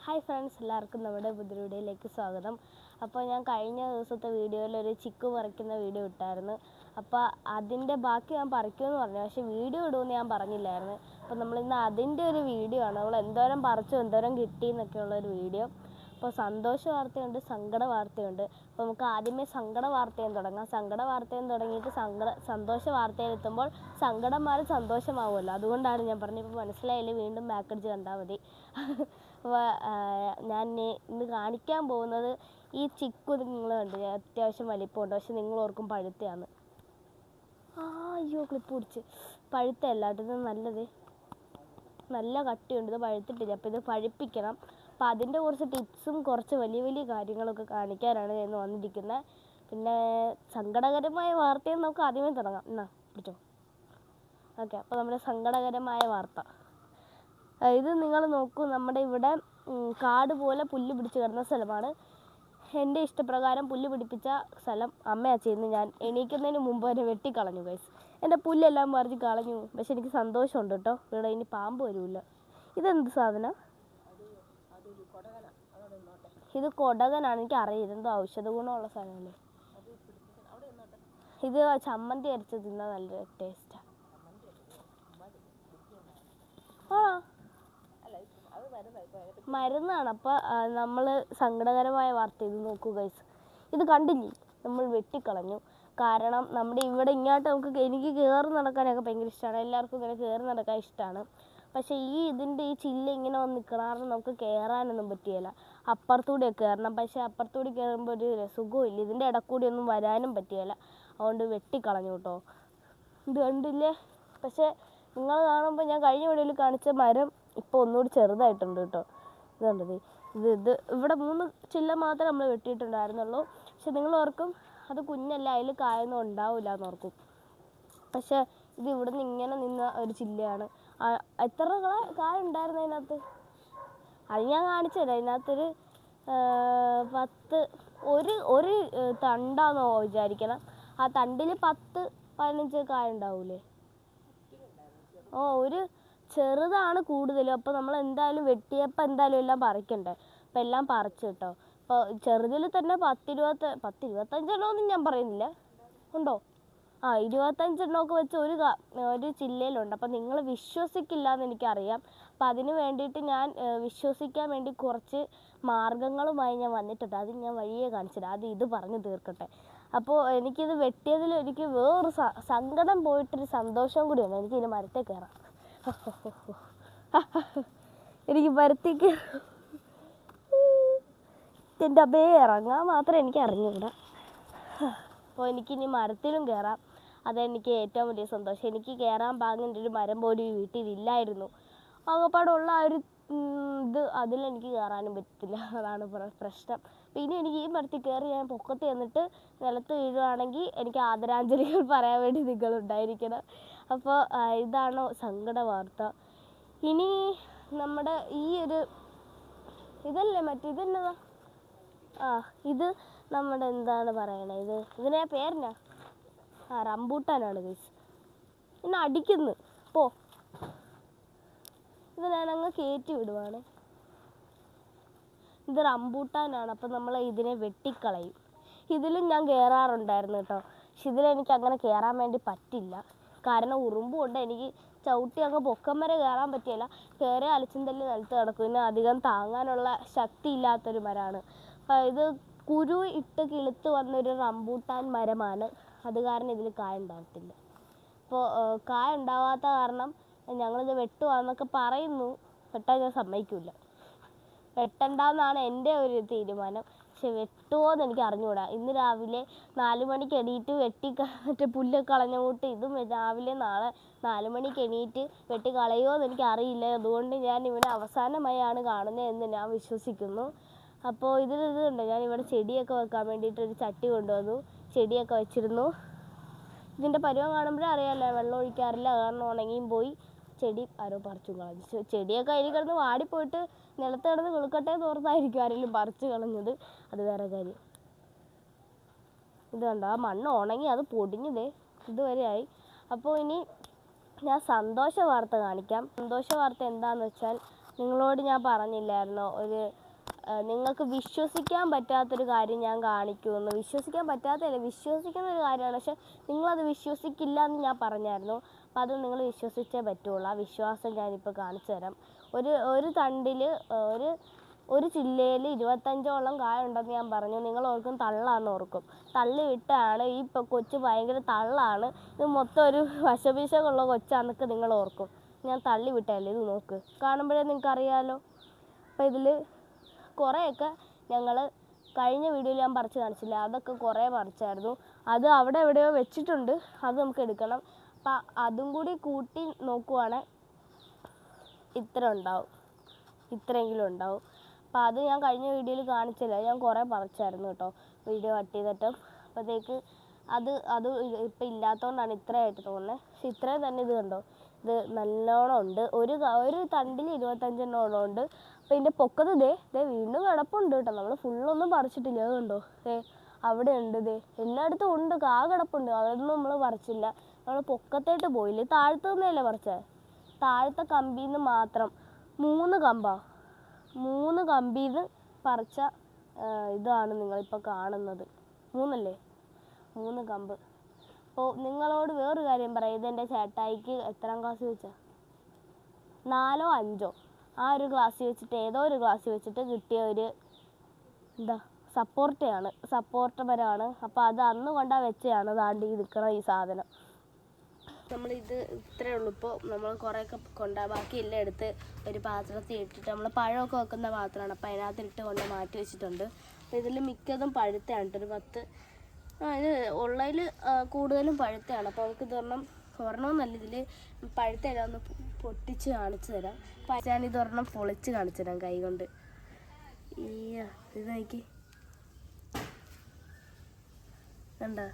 Hi friends, എല്ലാവർക്കും നമ്മുടെ പുതിയ വീഡിയോയിലേക്ക് സ്വാഗതം. അപ്പോൾ ഞാൻ കഴിഞ്ഞ ദിവസത്തെ വീഡിയോയിൽ ഒരു ചിക്കു പറിക്കുന്ന വീഡിയോ ഇട്ടായിരുന്നു. അപ്പോൾ അതിൻ്റെ ബാക്കി ഞാൻ പറിക്കുമെന്ന് പറഞ്ഞു, പക്ഷേ വീഡിയോ ഇടുമെന്ന് ഞാൻ പറഞ്ഞില്ലായിരുന്നു. അപ്പോൾ നമ്മളിന്ന് അതിൻ്റെ ഒരു വീഡിയോ ആണ്. നമ്മൾ എന്തോരം പറിച്ചു, എന്തോരം കിട്ടി എന്നൊക്കെയുള്ളൊരു വീഡിയോ. അപ്പോൾ സന്തോഷ വാർത്തയുണ്ട്, സങ്കട വാർത്തയുണ്ട്. അപ്പോൾ നമുക്ക് ആദ്യമേ സങ്കട വാർത്തയും തുടങ്ങാം. സങ്കട വാർത്തയും തുടങ്ങിയിട്ട് സന്തോഷ വാർത്തയിലെത്തുമ്പോൾ സങ്കടം മാറി സന്തോഷമാവുമല്ലോ. അതുകൊണ്ടാണ് ഞാൻ പറഞ്ഞത്. ഇപ്പോൾ മനസ്സിലായില്ലേ, വീണ്ടും ബാക്കടിച്ച് കണ്ടാൽ മതി. അപ്പോൾ ഞാൻ ഇന്ന് കാണിക്കാൻ പോകുന്നത് ഈ ചിക്കു. നിങ്ങൾ കണ്ടു, അത്യാവശ്യം വലിപ്പമുണ്ട്, പക്ഷെ നിങ്ങൾ ഓർക്കും പഴുത്തയാണ്. അയ്യോ, ക്ലിപ്പ് പിടിച്ച്. പഴുത്തല്ല കേട്ടോ, ഇത് നല്ലത്, നല്ല കട്ടിയുണ്ട്. ഇത് പഴുത്തിട്ടില്ല. അപ്പോൾ ഇത് പഴുപ്പിക്കണം. അപ്പോൾ അതിൻ്റെ കുറച്ച് ടിപ്സും കുറച്ച് വലിയ വലിയ കാര്യങ്ങളൊക്കെ കാണിക്കാനാണ് ഇന്ന് വന്നിരിക്കുന്നത്. പിന്നെ സങ്കടകരമായ വാർത്തയും നമുക്ക് ആദ്യമേ തുടങ്ങാം. എന്നാ പിടിച്ചോ. ഓക്കെ, അപ്പോൾ നമ്മുടെ സങ്കടകരമായ വാർത്ത ഇത് നിങ്ങൾ നോക്കൂ. നമ്മുടെ ഇവിടെ കാട് പോലെ പുല്ല് പിടിച്ച് കിടന്ന സ്ഥലമാണ്. എൻ്റെ ഇഷ്ടപ്രകാരം പുല്ല് പിടിപ്പിച്ച സ്ഥലം അമ്മയാ ചെയ്യുന്നത്. ഞാൻ എണീക്കുന്നതിന് മുമ്പ് തന്നെ വെട്ടിക്കളഞ്ഞു ഗൈസ്. എൻ്റെ പുല്ലെല്ലാം പറിച്ച് കളഞ്ഞു. പക്ഷെ എനിക്ക് സന്തോഷമുണ്ട് കേട്ടോ, ഇവിടെ ഇനി പാമ്പ് വരില്ല. ഇതെന്ത് സാധനം? ഇത് കൊടകനാണ്. എനിക്ക് അറിയില്ല, എന്തോ ഔഷധ ഗുണമുള്ള സാധനമല്ലേ. ഇത് ചമ്മന്തി അരച്ച് തിന്നാൽ നല്ല ടേസ്റ്റാണ്. മരുന്നാണ്. അപ്പോൾ നമ്മൾ സങ്കടകരമായ വാർത്ത ഇത് നോക്കൂ ഗൈസ്. ഇത് കണ്ടില്ലേ, നമ്മൾ വെട്ടിക്കളഞ്ഞു. കാരണം നമ്മുടെ ഇവിടെ ഇങ്ങോട്ട് എനിക്ക് കയറി നടക്കാനൊക്കെ ഭയങ്കര ഇഷ്ടമാണ്. എല്ലാവർക്കും ഇങ്ങനെ കയറി നടക്കാൻ ഇഷ്ടമാണ്. പക്ഷേ ഇതിൻ്റെ ഈ ചില്ല ഇങ്ങനെ വന്ന് നിൽക്കണാറും നമുക്ക് കയറാനൊന്നും പറ്റിയില്ല. അപ്പുറത്തൂടെയൊക്കെ കയറണം. പക്ഷേ അപ്പുറത്തൂടി കയറുമ്പോൾ ഒരു സുഖമില്ല. ഇതിൻ്റെ ഇടക്കൂടി ഒന്നും വരാനും പറ്റിയില്ല. അതുകൊണ്ട് വെട്ടിക്കളഞ്ഞു കേട്ടോ. ഇത് കണ്ടില്ലേ. പക്ഷേ നിങ്ങൾ കാണുമ്പോൾ ഞാൻ കഴിഞ്ഞ വീഡിയോയിൽ കാണിച്ച മരം ഇപ്പോൾ ഒന്നുകൂടി ചെറുതായിട്ടുണ്ട് കേട്ടോ. ഇത് കണ്ടത്, ഇത് ഇവിടെ 3 ചില്ല മാത്രമേ നമ്മൾ വെട്ടിയിട്ടുണ്ടായിരുന്നുള്ളൂ. പക്ഷെ നിങ്ങൾ ഓർക്കും അത് കുഞ്ഞല്ല, അതിൽ കായൊന്നും ഉണ്ടാവില്ല എന്നോർക്കും. പക്ഷേ ഇത് ഇവിടുന്ന് ഇങ്ങനെ നിന്ന ഒരു ചില്ലയാണ്. എത്ര കായ ഉണ്ടായിരുന്നു അതിനകത്ത്? അത് ഞാൻ കാണിച്ചു തരാം. അതിനകത്തൊരു 10 ഒരു തണ്ടാന്നോ വിചാരിക്കണം. ആ തണ്ടിൽ 10-15 കായ ഉണ്ടാവൂലേ. ഒരു ചെറുതാണ് കൂടുതലും. അപ്പോൾ നമ്മൾ എന്തായാലും വെട്ടിയപ്പോൾ എന്തായാലും എല്ലാം പറിക്കണ്ടേ. അപ്പോൾ എല്ലാം പറിച്ചു കേട്ടോ. അപ്പോൾ ചെറുതിൽ തന്നെ 10-25 ഞാൻ പറയുന്നില്ല, ഉണ്ടോ? 25 വെച്ച് ഒരു ചില്ലയിലുണ്ട്. അപ്പോൾ നിങ്ങൾ വിശ്വസിക്കില്ല എന്ന് എനിക്കറിയാം. അപ്പോൾ അതിന് വേണ്ടിയിട്ട് ഞാൻ വിശ്വസിക്കാൻ വേണ്ടി കുറച്ച് മാർഗങ്ങളുമായി ഞാൻ വന്നിട്ടുണ്ട്. അത് ഞാൻ വഴിയേ കാണിച്ചില്ല. ഇത് പറഞ്ഞു തീർക്കട്ടെ. അപ്പോൾ എനിക്കിത് വെട്ടിയതിൽ എനിക്ക് വേറൊരു സങ്കടം പോയിട്ടൊരു സന്തോഷവും കൂടിയുണ്ട്. എനിക്കിതിന് മരത്തിൽ കയറാം. എനിക്ക് മരത്തിൽ കയറാം. എൻ്റെ അമ്മേ, ഇറങ്ങാൻ മാത്രമേ എനിക്ക് അറിഞ്ഞൂടാ. അപ്പോൾ എനിക്കിനി മരത്തിലും കയറാം. അതെനിക്ക് ഏറ്റവും വലിയ സന്തോഷം. എനിക്ക് കയറാൻ പാകേണ്ട ഒരു മരം പോലും ഈ വീട്ടിലില്ലായിരുന്നു. ആകപ്പാടുള്ള ആ ഒരു അതിലെനിക്ക് കയറാനും പറ്റില്ല. അതാണ് പ്രശ്നം. പിന്നെ എനിക്ക് ഈ മരത്തിൽ കയറി ഞാൻ പൊക്കത്ത് ചെന്നിട്ട് നിലത്ത് വീഴുവാണെങ്കിൽ എനിക്ക് ആദരാഞ്ജലികൾ പറയാൻ വേണ്ടി നിങ്ങളുണ്ടായിരിക്കണം. അപ്പോൾ ഇതാണ് സങ്കട വാർത്ത. ഇനി നമ്മുടെ ഈ ഒരു ഇതല്ലേ ഇതെന്നതാ? ഇത് നമ്മുടെ എന്താണ് പറയണേ, ഇതിനെ പേരെന്നാ? റംബൂട്ടാനാണ് ഗൈസ്. ഇന്ന് അടിക്കുന്നു. പോ, ഇത് ഞാനങ്ങ് കയറ്റി വിടുവാണ്. ഇത് റംബൂട്ടാനാണ്. അപ്പം നമ്മൾ ഇതിനെ വെട്ടിക്കളയും. ഇതിലും ഞാൻ കയറാറുണ്ടായിരുന്നു കേട്ടോ. പക്ഷെ ഇതിലെനിക്ക് അങ്ങനെ കയറാൻ വേണ്ടി പറ്റില്ല. കാരണം ഉറുമ്പ് കൊണ്ട് എനിക്ക് ചവിട്ടി അങ്ങ് പൊക്കം വരെ കയറാൻ പറ്റിയില്ല. കയറി അലച്ചും തല്ലി നിലത്ത് കിടക്കും. ഇതിന് അധികം താങ്ങാനുള്ള ശക്തി ഇല്ലാത്തൊരു മരമാണ്. ഇത് കുരു ഇട്ട് കിളുത്ത് വന്നൊരു റംബൂട്ടാൻ മരമാണ്. അത് കാരണം ഇതിൽ കായ ഉണ്ടാകത്തില്ല. അപ്പോൾ കായ ഉണ്ടാവാത്ത കാരണം ഞങ്ങളിത് വെട്ടുവാന്നൊക്കെ പറയുന്നു. വെട്ടാൻ ഞാൻ സമ്മതിക്കില്ല. വെട്ടണ്ടെന്നാണ് എൻ്റെ ഒരു തീരുമാനം. പക്ഷെ വെട്ടുമോ എന്ന് എനിക്ക് അറിഞ്ഞുകൂടാ. ഇന്ന് രാവിലെ 4 മണിക്ക് എണീറ്റ് മറ്റേ പുല്ലൊക്കെ കളഞ്ഞ കൂട്ട് ഇതും രാവിലെ നാളെ 4 മണിക്ക് എണീറ്റ് വെട്ടി കളയുമോ എന്ന് എനിക്ക് അറിയില്ല. അതുകൊണ്ട് ഞാൻ ഇവിടെ അവസാനമായാണ് കാണുന്നതെന്ന് ഞാൻ വിശ്വസിക്കുന്നു. അപ്പോൾ ഇതുണ്ട്, ഞാൻ ഇവിടെ ചെടിയൊക്കെ വെക്കാൻ വേണ്ടിയിട്ടൊരു ചട്ടി കൊണ്ടുവന്നു. ചെടിയൊക്കെ വെച്ചിരുന്നു. ഇതിൻ്റെ പരുവം കാണുമ്പോഴേ അറിയാമല്ലോ, വെള്ളം ഒഴിക്കാറില്ല. കാരണം ഉണങ്ങിയും പോയി. ചെടി ആരോ പറിച്ചു കളഞ്ഞു. ചെടിയൊക്കെ അതിൽ കിടന്ന് വാടിപ്പോയിട്ട് നിലത്ത് കിടന്ന് കിളുക്കട്ടെ എന്ന് ഓർത്തായിരിക്കും ആരെങ്കിലും പറിച്ചു കളഞ്ഞത്. അത് വേറെ കാര്യം. ഇത് കണ്ടോ, ആ മണ്ണ് ഉണങ്ങി അത് പൊടിഞ്ഞതേ ഇതുവരെ ആയി. അപ്പോൾ ഇനി ഞാൻ സന്തോഷ വാർത്ത കാണിക്കാം. സന്തോഷ വാർത്ത എന്താണെന്ന് വെച്ചാൽ നിങ്ങളോട് ഞാൻ പറഞ്ഞില്ലായിരുന്നോ നിങ്ങൾക്ക് വിശ്വസിക്കാൻ പറ്റാത്തൊരു കാര്യം ഞാൻ കാണിക്കുമെന്ന്. വിശ്വസിക്കാൻ പറ്റാത്തതല്ല, വിശ്വസിക്കുന്ന ഒരു കാര്യമാണ്. പക്ഷെ നിങ്ങളത് വിശ്വസിക്കില്ല എന്ന് ഞാൻ പറഞ്ഞായിരുന്നു. അപ്പം അത് നിങ്ങൾ വിശ്വസിച്ചേ പറ്റുള്ളൂ. ആ വിശ്വാസം ഞാനിപ്പോൾ കാണിച്ചു തരാം. ഒരു തണ്ടിൽ ഒരു ചില്ലയിൽ 25ഓളം കായ ഉണ്ടെന്ന് ഞാൻ പറഞ്ഞു. നിങ്ങൾ ഓർക്കും തള്ളാന്ന് ഓർക്കും. തള്ളി വിട്ടാണ് ഈ കൊച്ച് ഭയങ്കര തള്ളാണ്, ഇത് മൊത്തം ഒരു വശപീശമുള്ള കൊച്ചാന്നൊക്കെ നിങ്ങൾ ഓർക്കും. ഞാൻ തള്ളി വിട്ടല്ലേ, ഇത് നോക്ക്, കാണുമ്പോഴേ നിങ്ങൾക്ക് അറിയാമല്ലോ. അപ്പം ഇതിൽ കുറേയൊക്കെ ഞങ്ങൾ കഴിഞ്ഞ വീഡിയോയിൽ ഞാൻ പറിച്ച് കാണിച്ചില്ല, അതൊക്കെ കുറേ പറിച്ചായിരുന്നു. അത് അവിടെ എവിടെയോ വെച്ചിട്ടുണ്ട്, അത് നമുക്ക് എടുക്കണം. അപ്പം അതും കൂടി കൂട്ടി നോക്കുവാണെങ്കിൽ ഇത്രയെങ്കിലും ഉണ്ടാവും. അപ്പം അത് ഞാൻ കഴിഞ്ഞ വീഡിയോയിൽ കാണിച്ചില്ല, ഞാൻ കുറേ പറിച്ചായിരുന്നു കേട്ടോ, വീഡിയോ കട്ട് ചെയ്തിട്ട്. അപ്പോഴത്തേക്ക് അത് ഇപ്പം ഇല്ലാത്തതുകൊണ്ടാണ് ഇത്രയായിട്ട് തോന്നുന്നത്. പക്ഷെ ഇത്രയും തന്നെ ഇത് കണ്ടോ, ഇത് നല്ലോണം ഉണ്ട്. ഒരു തണ്ടിൽ 25 ഉണ്ട്. അപ്പോൾ ഇതിൻ്റെ പൊക്കത്ത് ദേ വീണ്ടും കിടപ്പുണ്ട് കേട്ടോ. നമ്മൾ ഫുള്ളൊന്നും പറിച്ചിട്ടില്ല, അത് കണ്ടോ, അവിടെ ഉണ്ട്, എല്ലായിടത്തും ഉണ്ട്, കിടപ്പുണ്ട്. അതൊന്നും നമ്മൾ പറിച്ചില്ല. നമ്മൾ പൊക്കത്തേട്ട് പോയില്ലേ, താഴത്തു നിന്നല്ലേ പറിച്ചത്. താഴത്തെ കമ്പിയിൽ നിന്ന് മാത്രം 3 കമ്പിയിൽ നിന്ന് പറിച്ച ഇതാണ് നിങ്ങളിപ്പോൾ കാണുന്നത്. 3 കമ്പ്. അപ്പോൾ നിങ്ങളോട് വേറൊരു കാര്യം പറയാം, ഇതെൻ്റെ ചേട്ടായിക്ക് എത്രാം ക്ലാസ് വെച്ചാൽ 4ഓ 5ഓ ആ ഒരു ക്ലാസ്സിൽ വെച്ചിട്ട്, ഏതോ ഒരു ക്ലാസ്സിൽ വെച്ചിട്ട് കിട്ടിയ ഒരു സപ്പോർട്ട് മരമാണ്. അപ്പോൾ അത് അന്ന് കൊണ്ടാ വെച്ചതാണ് ദാണ്ടി നിൽക്കണം ഈ സാധനം. നമ്മളിത് ഇത്രയേ ഉള്ളൂ. ഇപ്പോൾ നമ്മൾ കുറേയൊക്കെ ബാക്കി എല്ലാം എടുത്ത് ഒരു പാത്രത്തിൽ ഇട്ടിട്ട്, നമ്മൾ പഴമൊക്കെ വെക്കുന്ന പാത്രമാണ്, അപ്പോൾ അതിനകത്തിട്ട് കൊണ്ട് മാറ്റി വെച്ചിട്ടുണ്ട്. അപ്പോൾ ഇതിൽ മിക്കതും പഴുത്തയാണ്, ഒരു 10 ഇത് ഉള്ളതിൽ കൂടുതലും പഴുത്തയാണ്. അപ്പോൾ നമുക്ക് ഒരെണ്ണമെന്നല്ല, ഇതിൽ പഴുത്തല്ല, ഒന്ന് പൊട്ടിച്ച് കാണിച്ചു തരാം. അപ്പോൾ ഞാനിതൊരെണ്ണം പൊളിച്ച് കാണിച്ചു തരാം കൈ കൊണ്ട്. ഇത് നോക്കി, കണ്ടോ,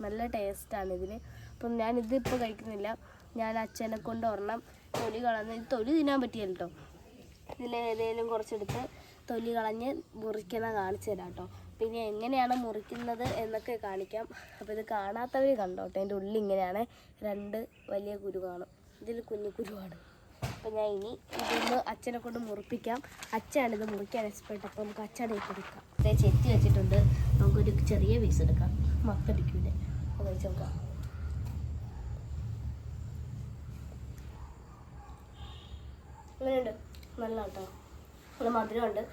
നല്ല ടേസ്റ്റാണ് ഇതിന്. അപ്പം ഞാനിതിപ്പോൾ കഴിക്കുന്നില്ല, ഞാൻ അച്ഛനെ കൊണ്ട് ഒരെണ്ണം തൊലി കളഞ്ഞ്, തൊലി തിന്നാൻ പറ്റിയല്ലോ കേട്ടോ. ഇതിലേതെങ്കിലും കുറച്ചെടുത്ത് തൊലി കളഞ്ഞ് മുറിക്കുന്ന കാണിച്ചു തരാം കേട്ടോ. പിന്നെ എങ്ങനെയാണ് മുറിക്കുന്നത് എന്നൊക്കെ കാണിക്കാം. അപ്പോൾ ഇത് കാണാത്തവർ കണ്ടോട്ടെ. എൻ്റെ ഉള്ളിൽ ഇങ്ങനെയാണ് 2 വലിയ കുരു കാണും, ഇതിൽ കുഞ്ഞു കുരുവാണ്. അപ്പോൾ ഞാൻ ഇനി ഇതൊന്ന് അച്ഛനെ കൊണ്ട് മുറിപ്പിക്കാം. അച്ഛനാണിത് മുറിക്കാൻ എക്സ്പെർട്ട്. അപ്പോൾ നമുക്ക് അച്ഛനെ എടുക്കാം. അതേ ചെത്തി വെച്ചിട്ടുണ്ട്, നമുക്കൊരു ചെറിയ പീസ് എടുക്കാം, മൊത്തടിക്കൂല. അത് വെച്ച് നോക്കാം. അങ്ങനെയുണ്ട്, നല്ല കേട്ടോ, നല്ല മധുരമുണ്ട്.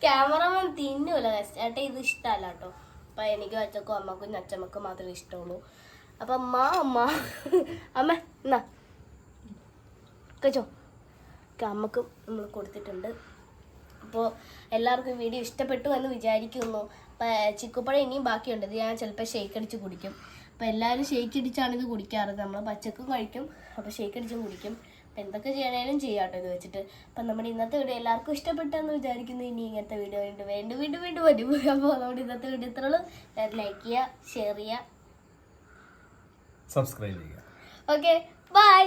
ക്യാമറമാൻ തിന്നൂല ചേട്ടാ, ഇത് ഇഷ്ടമല്ല കേട്ടോ. അപ്പം എനിക്ക് അച്ഛക്കും അമ്മക്കും അച്ഛമ്മക്കും മാത്രമേ ഇഷ്ടമുള്ളൂ. അപ്പം അമ്മ എന്നാ കഴിച്ചോ, അമ്മക്കും നമ്മൾ കൊടുത്തിട്ടുണ്ട്. അപ്പോൾ എല്ലാവർക്കും വീഡിയോ ഇഷ്ടപ്പെട്ടു എന്ന് വിചാരിക്കുന്നു. അപ്പം ചിക്കുപ്പഴം ഇനിയും ബാക്കിയുണ്ട്, ഇത് ഞാൻ ചിലപ്പോൾ ഷേക്ക് അടിച്ച് കുടിക്കും. അപ്പോൾ എല്ലാവരും ഷേക്ക് അടിച്ചാണ് ഇത് കുടിക്കാറ്, നമ്മൾ പച്ചക്കും കഴിക്കും, അപ്പോൾ ഷേക്ക് അടിച്ചും കുടിക്കും. അപ്പം എന്തൊക്കെ ചെയ്യണേലും ചെയ്യാം കേട്ടോ ഇത് വെച്ചിട്ട്. അപ്പം നമ്മുടെ ഇന്നത്തെ വീഡിയോ എല്ലാവർക്കും ഇഷ്ടപ്പെട്ടെന്ന് വിചാരിക്കുന്നു. ഇനി ഇങ്ങനത്തെ വീഡിയോ വീണ്ടും വരും. അപ്പോൾ നമ്മുടെ ഇന്നത്തെ വീഡിയോ ഇത്രയുള്ളൂ. ലൈക്ക് ചെയ്യുക, ഷെയർ ചെയ്യുക, സബ്സ്ക്രൈബ് ചെയ്യുക. Okay, by.